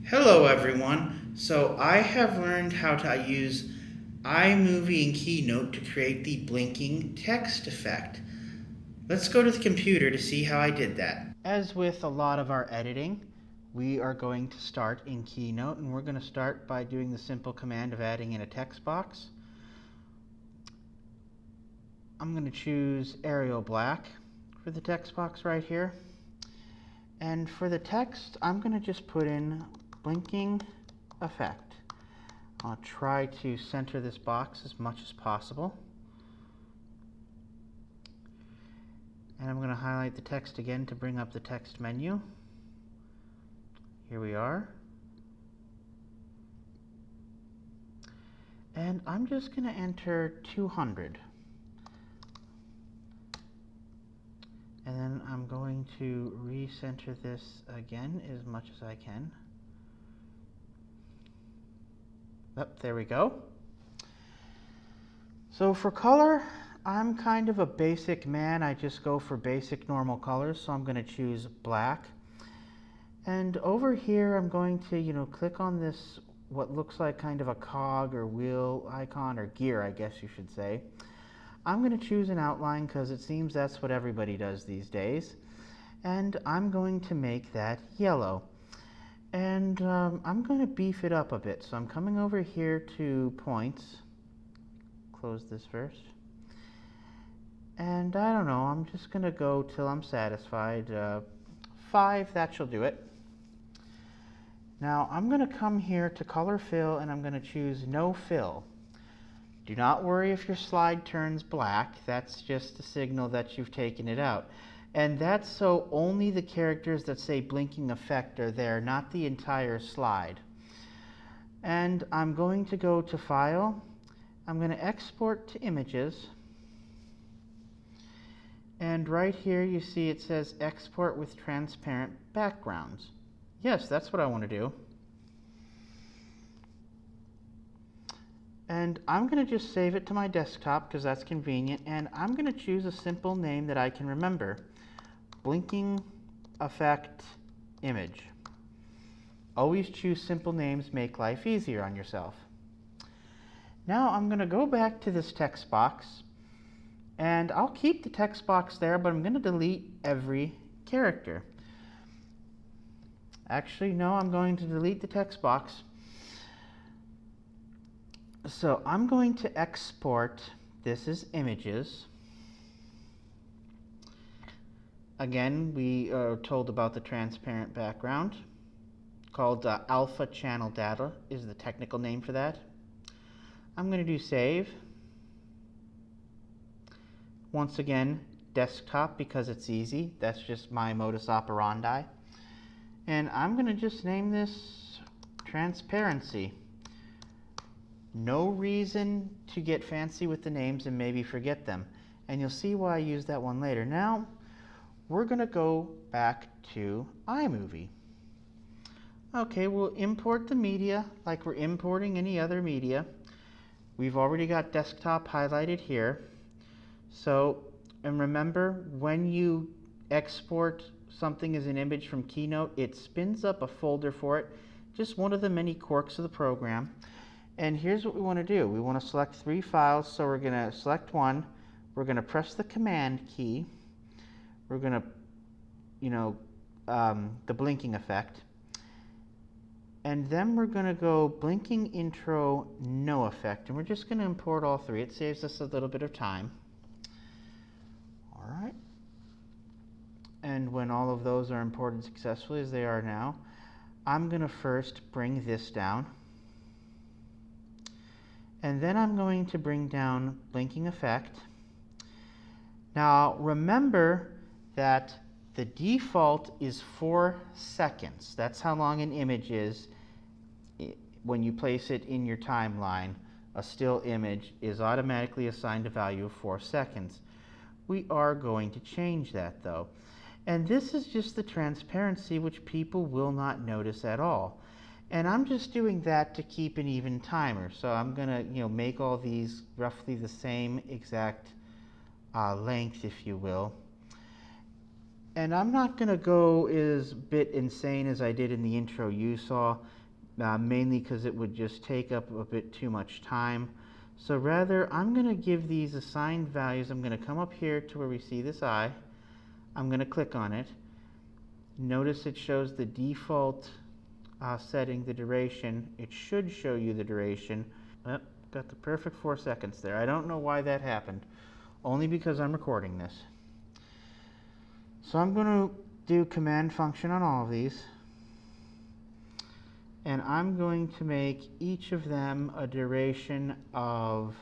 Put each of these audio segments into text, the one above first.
Hello everyone. So I have learned how to use iMovie and Keynote to create the blinking text effect. Let's go to the computer to see how I did that. As with a lot of our editing, we are going to start in Keynote, and we're going to start by doing the simple command of adding in a text box. I'm going to choose Arial Black for the text box right here. And for the text, I'm going to just put in blinking effect. I'll try to center this box as much as possible. And I'm going to highlight the text again to bring up the text menu. Here we are. And I'm just going to enter 200. And then I'm going to recenter this again as much as I can. Yep, there we go. So for color, I'm kind of a basic man. I just go for basic normal colors, so I'm going to choose black. And over here, I'm going to, click on this, what looks like kind of a cog or wheel icon, or gear, I guess you should say. I'm going to choose an outline because it seems that's what everybody does these days. And I'm going to make that yellow. And I'm going to beef it up a bit. So I'm coming over here to points. Close this first. And I don't know, I'm just going to go till I'm satisfied. 5, that shall do it. Now I'm going to come here to color fill, and I'm going to choose no fill. Do not worry if your slide turns black. That's just a signal that you've taken it out. And that's so only the characters that say blinking effect are there, not the entire slide. And I'm going to go to File. I'm going to export to Images. And right here you see it says Export with Transparent Backgrounds. Yes, that's what I want to do. And I'm going to just save it to my desktop because that's convenient. And I'm going to choose a simple name that I can remember. Blinking effect image. Always choose simple names, make life easier on yourself. Now I'm going to go back to this text box, and I'll keep the text box there, but I'm going to delete every character. Actually, no, I'm going to delete the text box. So I'm going to export this as images. Again, we are told about the transparent background, called alpha channel data is the technical name for that. I'm going to do save. Once again, desktop because it's easy. That's just my modus operandi. And I'm going to just name this transparency. No reason to get fancy with the names and maybe forget them. And you'll see why I use that one later. Now, we're going to go back to iMovie. Okay, we'll import the media like we're importing any other media. We've already got desktop highlighted here. So, and remember, when you export something as an image from Keynote, it spins up a folder for it. Just one of the many quirks of the program. And here's what we want to do. We want to select 3 files, so we're going to select one. We're going to press the Command key. We're going to, the blinking effect. And then we're going to go blinking intro, no effect. And we're just going to import all 3. It saves us a little bit of time. All right. And when all of those are imported successfully, as they are now, I'm going to first bring this down. And then I'm going to bring down blinking effect. Now remember that the default is 4 seconds. That's how long an image is when you place it in your timeline. A still image is automatically assigned a value of 4 seconds. We are going to change that though. And this is just the transparency, which people will not notice at all. And I'm just doing that to keep an even timer. So I'm going to make all these roughly the same exact length, if you will. And I'm not going to go as bit insane as I did in the intro you saw, mainly because it would just take up a bit too much time. So rather, I'm going to give these assigned values. I'm going to come up here to where we see this eye. I'm going to click on it. Notice it shows the default setting, the duration. It should show you the duration. Got the perfect 4 seconds there. I don't know why that happened, only because I'm recording this. So I'm going to do command function on all of these, and I'm going to make each of them a duration of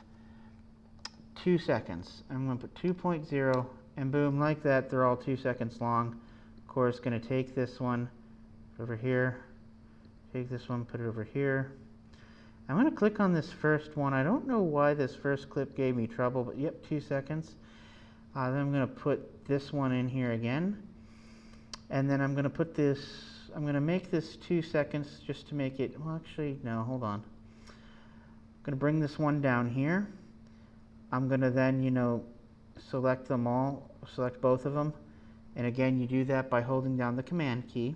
2 seconds. I'm going to put 2.0, and boom, like that, they're all 2 seconds long. Of course, going to take this one over here, take this one, put it over here. I'm going to click on this first one. I don't know why this first clip gave me trouble, but yep, 2 seconds. Then I'm going to put this one in here again. And then I'm going to put this, I'm going to make this 2 seconds just to make it, well actually, no, hold on. I'm going to bring this one down here. I'm going to then, select them all, select both of them. And again, you do that by holding down the command key.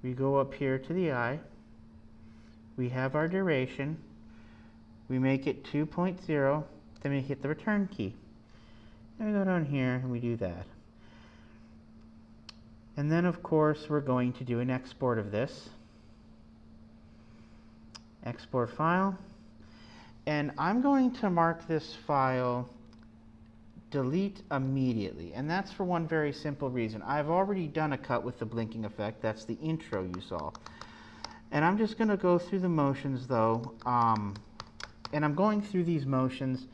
We go up here to the eye. We have our duration. We make it 2.0. Then we hit the return key. Then we go down here and we do that. And then of course we're going to do an export of this. Export file. And I'm going to mark this file delete immediately. And that's for one very simple reason. I've already done a cut with the blinking effect. That's the intro you saw. And I'm just going to go through the motions though. And I'm going through these motions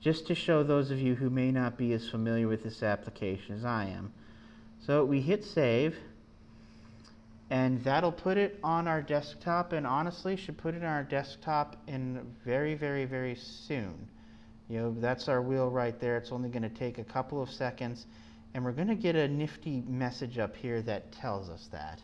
just to show those of you who may not be as familiar with this application as I am. So we hit save, and that'll put it on our desktop, and honestly should put it on our desktop in very, very, very soon. That's our wheel right there. It's only going to take a couple of seconds, and we're going to get a nifty message up here that tells us that.